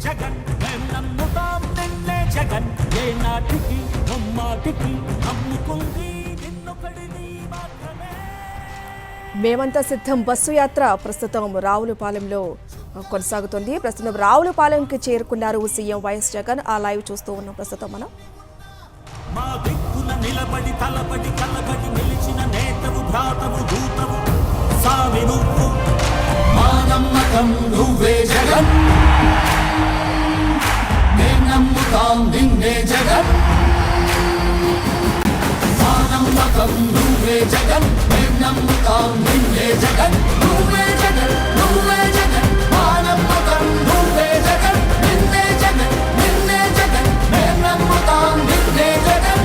జగన్ మేం నమ్ముతాం నిన్నే జగన్ ఏ నాటికి నమ్మాటికి నమ్ముకుంది నిన్నొకడిని మాత్రమే. మేమంతా సిద్ధం బస్సు యాత్ర ప్రస్తుతం రావులపాలెంలో కొనసాగుతుంది. ప్రస్తుతం రావులపాలెంకి చేరుకున్నారు సీఎం వైఎస్ జగన్. ఆ లైవ్ చూస్తూ ఉన్నాం ప్రస్తుతం మనం. మా దిక్కున నిలబడి తలబడి కలబడి నిలిచిన నేతవు భ్రాతవు దూతవు సామి నువ్వు మా నమ్మకం నువ్వే జగన్ మేం నమ్ముతాం నిన్నే జగన్ మా నమ్మకం నువ్వే జగన్ మేం నమ్ముతాం నిన్నే జగన్ నువ్వే జగన్ నువ్వే జగన్ మా నమ్మకం నువ్వే జగన్ నిన్నే జగన్ నిన్నే జగన్ మేం నమ్ముతాం నిన్నే జగన్.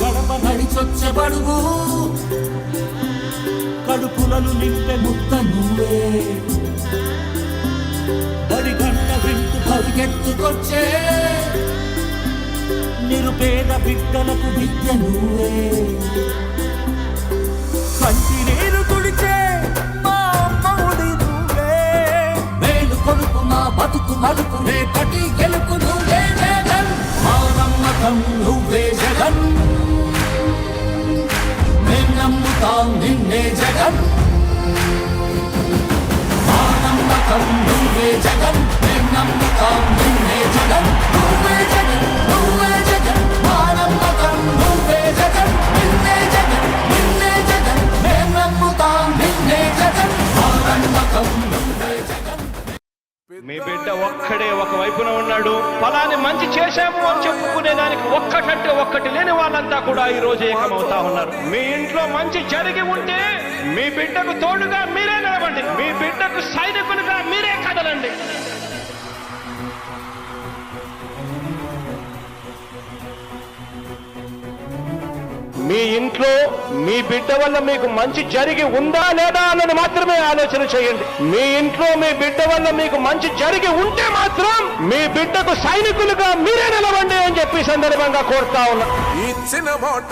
గడప నడిచొచ్చబడుగు కడుపులను నింపే ముద్ద నువ్వే బడి గంట వింటూ పరిగెత్తుకొచ్చే నిరుపేద బిడ్డలకు విద్య నువ్వే కంటి నీరు తుడిచే మా అమ్మఒడి నువ్వే మేలు కొడుకు మా బతుకు మలుపు రేపటి గెలుపు నువ్వే జగన్ మా నమ్మకం నువ్వే జగన్ మేం నమ్ముతాం నిన్నే జగన్ మా నమ్మకం నువ్వే జగన్ మేం నమ్ముతాం నిన్నే జగన్ నువ్వే జగన్ నువ్వే జగన్ మా నమ్మకం నువ్వే జగన్ నిన్నే జగన్ నిన్నే జగన్ మేం నమ్ముతాం నిన్నే జగన్ మా నమ్మకం నువ్వే జగన్. మీ బిడ్డ ఒక్కడే ఒక వైపున ఉన్నాడు. ఫలాన్ని మంచి చేశాము అని చెప్పుకునే దానికి ఒక్కటంటే ఒక్కటి లేని వాళ్ళంతా కూడా ఈ రోజు ఏకమవుతా ఉన్నారు. మీ ఇంట్లో మంచి జరిగి ఉంటే మీ బిడ్డకు తోడుగా మీరే నిలబండి, మీ బిడ్డకు సైనికులుగా మీరే కదలండి. మీ ఇంట్లో మీ బిడ్డ వల్ల మీకు మంచి జరిగి ఉందా లేదా అన్నది మాత్రమే ఆలోచన చేయండి. మీ ఇంట్లో మీ బిడ్డ వల్ల మీకు మంచి జరిగి ఉంటే మాత్రం మీ బిడ్డకు సైనికులుగా మీరే నిలవండి అని చెప్పి సందర్భంగా కోరుతా ఉన్నా. ఇచ్చిన మాట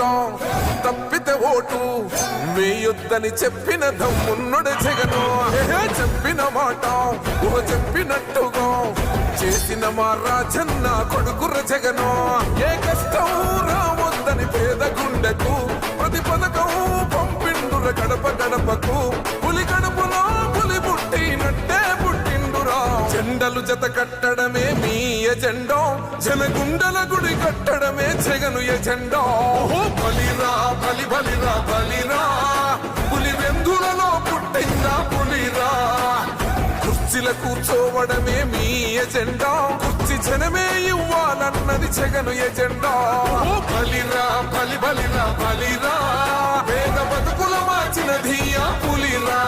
తప్పితే ఓటు వేయొద్దని చెప్పిన దమ్మున్నడు జగను చెప్పిన మాట చెప్పినట్టుగా చేసిన మా రాజన్న కొడుకుర జగను ఏ కష్టం రావద్దని పేద గుండెకు ప్రతి పథకం పంపిండుర గడప గడపకు పులి గడపలో పులి పుట్టినట్టే పుట్టిండురా జెండలు జత కట్టడమే మీ ఎజెండా జనగుండల గుడి కట్టడమే జగను ఎజెండా బలిరా బలి బలిరా బలిరా పులి వెందులలో పుట్టిందా పులిరా కుర్చీల కూర్చోవడమే మీ ఎజెండా కుర్చీ జనమే ఇవ్వాలన్నది జగను ఎజెండా బలిరా బలి బలిరా బలిరా పేద బతుకుల మార్చినది ఆ పులిరా.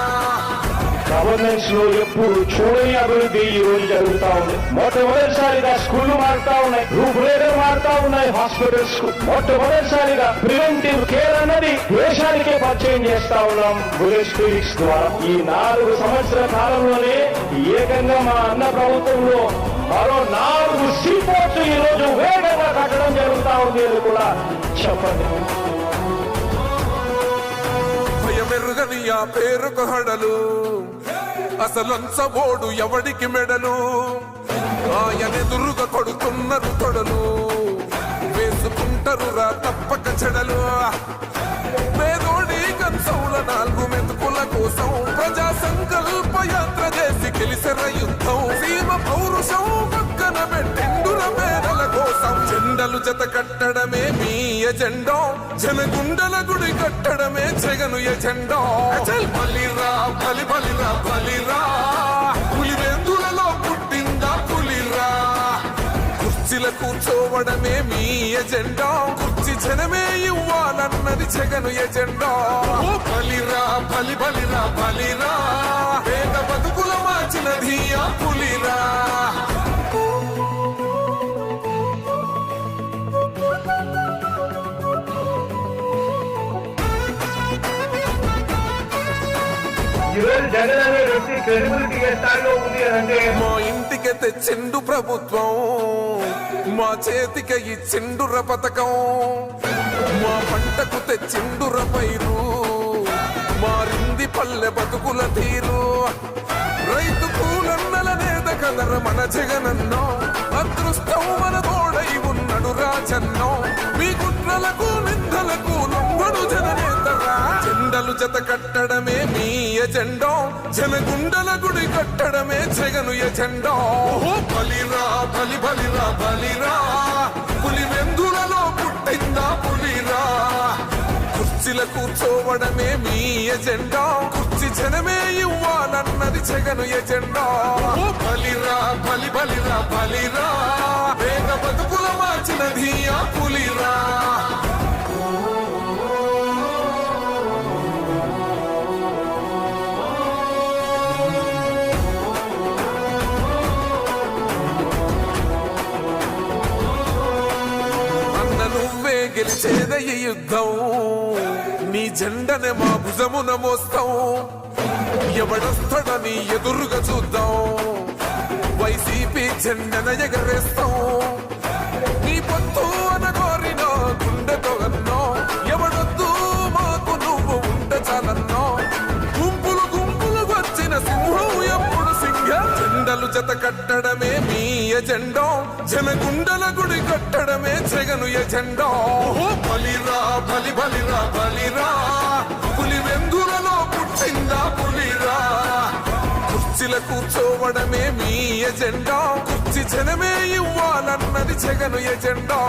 గవర్నెన్స్ లో ఎప్పుడు చూడని అభివృద్ధి ఈ రోజు జరుగుతా ఉంది. మొట్టమొదటిసారిగా స్కూళ్లు మారుతా ఉన్నాయి, రూపురేఖలు మారుతా ఉన్నాయి, హాస్పిటల్స్ కు మొట్టమొదటిసారిగా ప్రివెంటివ్ కేర్ అన్నది దేశానికే పరిచయం చేస్తా ఉన్నాం బుల్లెట్ క్లినిక్స్ ద్వారా. ఈ 4 సంవత్సరాల కాలంలోనే ఏకంగా మా అన్న ప్రభుత్వంలో మరో 4 సీపోర్ట్స్ ఈ రోజు వేగంగా కట్టడం జరుగుతా ఉంది అని కూడా చెప్పండి. భయమెరుగని ఆ పేరుకు హడలు అసలంచబోడు ఎవడికి మెడలు ఆయనెదురుగా కొడుతున్నారు తొడలు వేసుకుంటారు రా తప్పక చెడలు పేదోడి కంచౌల 4 మెతుకుల కోసం ప్రజా సంకల్ప యాత్ర చేసి గెలిసెర యుద్ధం సీమ పౌరుషం పక్కన పెట్టిండుర పేదల కోసం జెండలు జత కట్టడమే మీ ఎజెండా జనగుండల గుడి కట్టడమే జగను ఎజెండా బలిరా బలి బలిరా బలిరా పులి వెందులలో పుట్టిందా పులిరా కుర్చీల కూర్చోవడమే మీ ఎజెండా కుర్చీ జనమే ఇవ్వాలన్నది జగను ఎజెండా బలిరా బలి బలిరా బలిరా పేద బతుకుల మార్చినది ఆ పులిరా. ఈరోజు జగన్ అనే వ్యక్తి క్రెడిబిలిటీ ఏ స్థాయిలో ఉంది అని అంటే మా ఇంటికి తెచ్చిండు ప్రభుత్వం, మా చేతికి ఇచ్చిండుర పథకం, మా పంటకు తెచ్చిండుర పైరు, మారింది పల్లె బతుకుల తీరు. రైతు కూలన్నల నేత కదర మన జగనన్నో, అదృష్టం మన తోడై ఉన్నడు రాజన్నో. మీ కుట్రలకు నిందలకు లొంగడు జననేతరా, జెండలు జత కట్టడమే మీ ఎజెండో, జనగుండల గుడి కట్టడమే జగను ఎజెండో. బలిరా బలి బలిరా బలిరా, పులి వెందులలో పుట్టిందా పులిరా. కుర్చీల కూర్చోవడమే మీ ఎజెండా, కుర్చీ జనమే ఇవ్వాలన్నది జగను ఎజెండా. బలిరా బలి బలిరా బలిరా, వేగ బతుకుల మార్చినది ఆ పులిరా. నువ్వే గెలిచేదయ్య యుద్ధం, నీ జెండనే మా భుజమున మోస్తాం. ఎవడొస్తాడని ఎదురుగా చూద్దాం, వైసీపీ జెండన ఎగరేస్తాం. నీ పొత్తు అనగోరినో గుండెతో అన్నో, ఎవడొద్దు మాకు నువ్వు ఉండ చాలన్నో. గుంపులు గుంపులు వచ్చిన సింహం ఎప్పుడు సింగం, జెండలు జత కట్టడమే మీ ఎజెండో, జనగుండల గుడి కట్టడమే జగను ఎజెండో. బలిరా బలి బలిరా బలిరా, పులి వెందులలో పుట్టిందా పులిరా. కుర్చీల కూర్చోవడమే మీ ఎజెండా, కుర్చీ జనమే ఇవ్వాలన్నది జగను ఎజెండా.